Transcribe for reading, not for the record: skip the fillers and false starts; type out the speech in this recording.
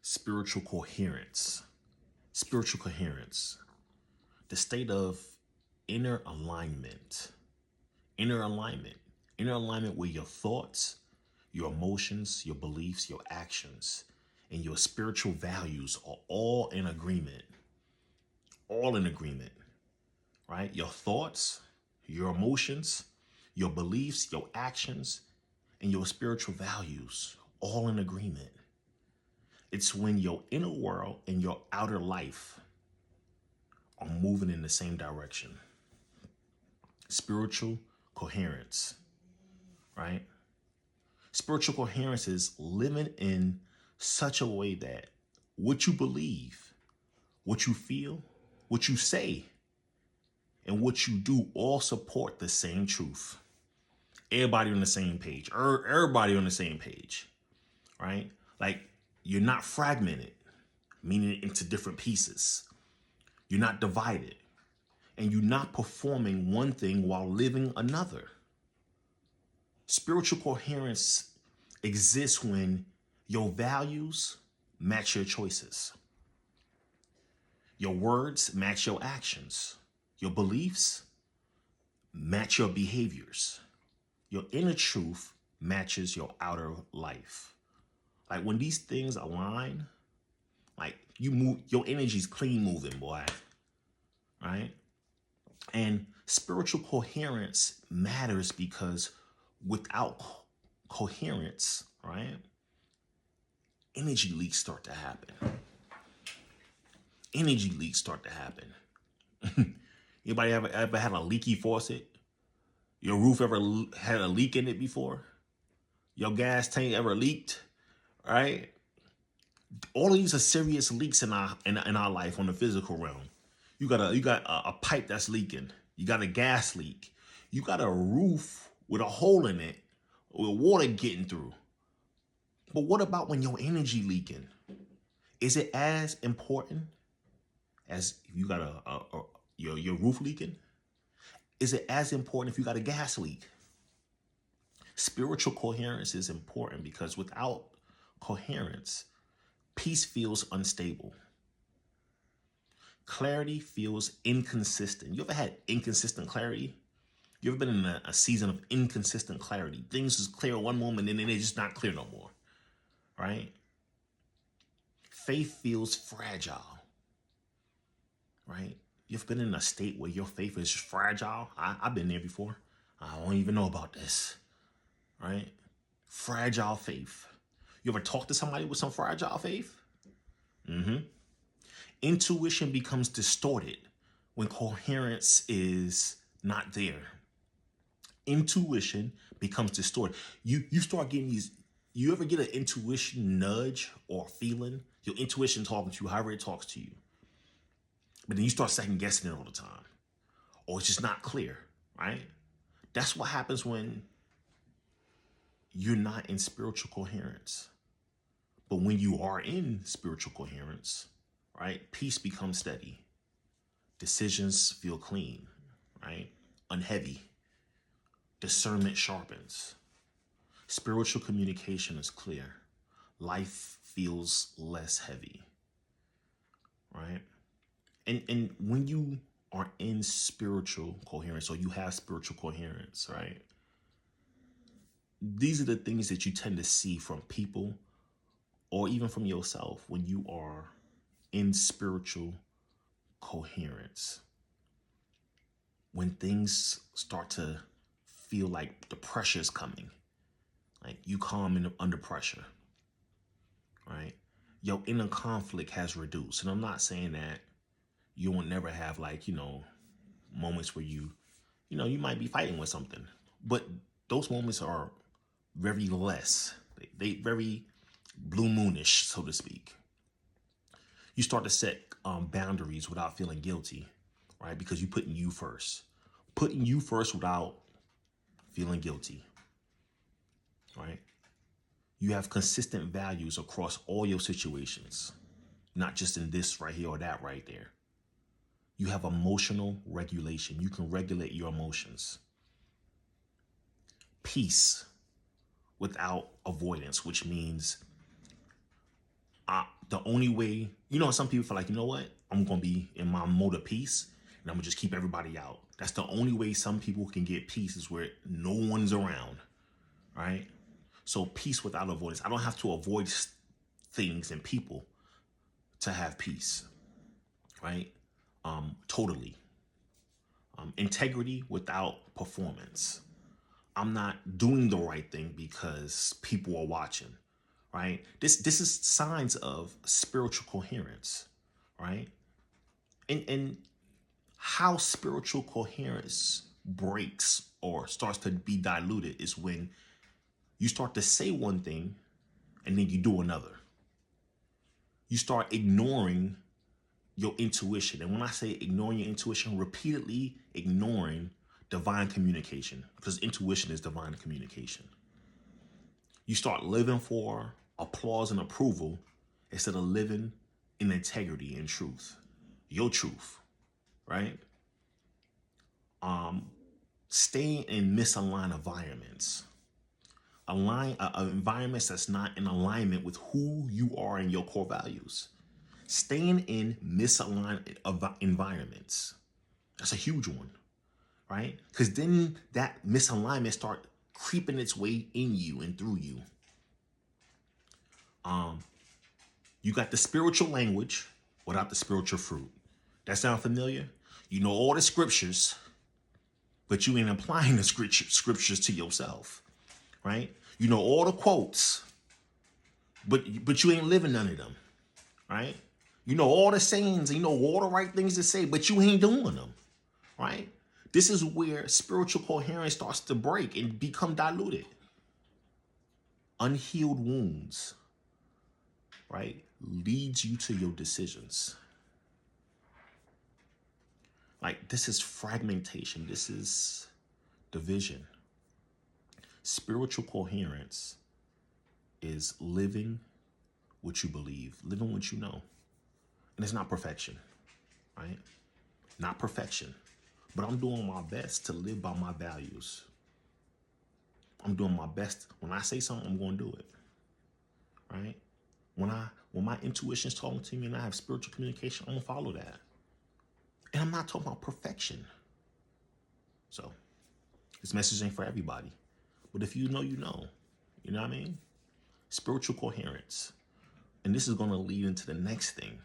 spiritual coherence. Spiritual coherence, the state of inner alignment. Inner alignment. Inner alignment where your thoughts, your emotions, your beliefs, your actions, and your spiritual values are all in agreement. All in agreement, right? Your thoughts, your emotions, your beliefs, your actions, and your spiritual values all in agreement. It's when your inner world and your outer life are moving in the same direction. Spiritual coherence, right? Spiritual coherence is living in such a way that what you believe, what you feel, what you say, and what you do all support the same truth. Everybody on the same page. Everybody on the same page, right? Like you're not fragmented, meaning into different pieces. You're not divided. And you're not performing one thing while living another. Spiritual coherence exists when your values match your choices. Your words match your actions. Your beliefs match your behaviors. Your inner truth matches your outer life. Like when these things align, like you move, your energy's clean moving, boy. Right? And spiritual coherence matters because without coherence, right, energy leaks start to happen. Energy leaks start to happen. Anybody ever had a leaky faucet? Your roof ever had a leak in it before? Your gas tank ever leaked? Right? All of these are serious leaks in our life on the physical realm. You got a pipe that's leaking. You got a gas leak. You got a roof with a hole in it with water getting through. But what about when your energy leaking? Is it as important as if you got your roof leaking? Is it as important if you got a gas leak? Spiritual coherence is important because without coherence, peace feels unstable. Clarity feels inconsistent. You ever had inconsistent clarity? You ever been in a season of inconsistent clarity? Things is clear one moment and then they're just not clear no more, right? Faith feels fragile, right? You've been in a state where your faith is fragile. I've been there before. I don't even know about this, right? Fragile faith. You ever talk to somebody with some fragile faith? Intuition becomes distorted when coherence is not there. Intuition becomes distorted. You start getting these. You ever get an intuition nudge or feeling? Your intuition talking to you, however it talks to you. But then you start second guessing it all the time. Or it's just not clear, right? That's what happens when you're not in spiritual coherence. But when you are in spiritual coherence, right, peace becomes steady. Decisions feel clean, right? Unheavy. Discernment sharpens. Spiritual communication is clear. Life feels less heavy, right? And when you are in spiritual coherence or you have spiritual coherence, right? These are the things that you tend to see from people or even from yourself when you are in spiritual coherence. When things start to feel like the pressure is coming, like you calm under pressure, right? Your inner conflict has reduced. And I'm not saying that you will never have moments where you might be fighting with something, but those moments are very less. They very blue moonish, so to speak. You start to set boundaries without feeling guilty, right? Because you're putting you first. Putting you first without feeling guilty, right? You have consistent values across all your situations, not just in this right here or that right there. You have emotional regulation. You can regulate your emotions. Peace without avoidance, which means The only way, you know, some people feel like, you know what, I'm gonna be in my mode of peace and I'm gonna just keep everybody out. That's the only way some people can get peace, is where no one's around, right? So peace without avoidance. I don't have to avoid things and people to have peace, right? Totally. Integrity without performance. I'm not doing the right thing because people are watching, right? This is signs of spiritual coherence, right? And how spiritual coherence breaks or starts to be diluted is when you start to say one thing and then you do another. You start ignoring your intuition. And when I say ignoring your intuition, repeatedly ignoring divine communication, because intuition is divine communication. You start living for applause and approval instead of living in integrity and truth, your truth, right? Staying in misaligned environments, environments that's not in alignment with who you are and your core values. Staying in misaligned environments, that's a huge one, right? Because then that misalignment start creeping its way in you and through you. You got the spiritual language without the spiritual fruit. That sound familiar? You know all the scriptures, but you ain't applying the scriptures to yourself, right? You know all the quotes, but you ain't living none of them, right? You know all the sayings, you know all the right things to say, but you ain't doing them, right? This is where spiritual coherence starts to break and become diluted. Unhealed wounds, right, leads you to your decisions. Like, this is fragmentation. This is division. Spiritual coherence is living what you believe, living what you know. And it's not perfection, right? Not perfection. But I'm doing my best to live by my values. I'm doing my best. When I say something, I'm going to do it, right? When my intuition is talking to me and I have spiritual communication, I'm going to follow that. And I'm not talking about perfection. So this message ain't for everybody. But if you know, you know. You know what I mean? Spiritual coherence. And this is going to lead into the next thing.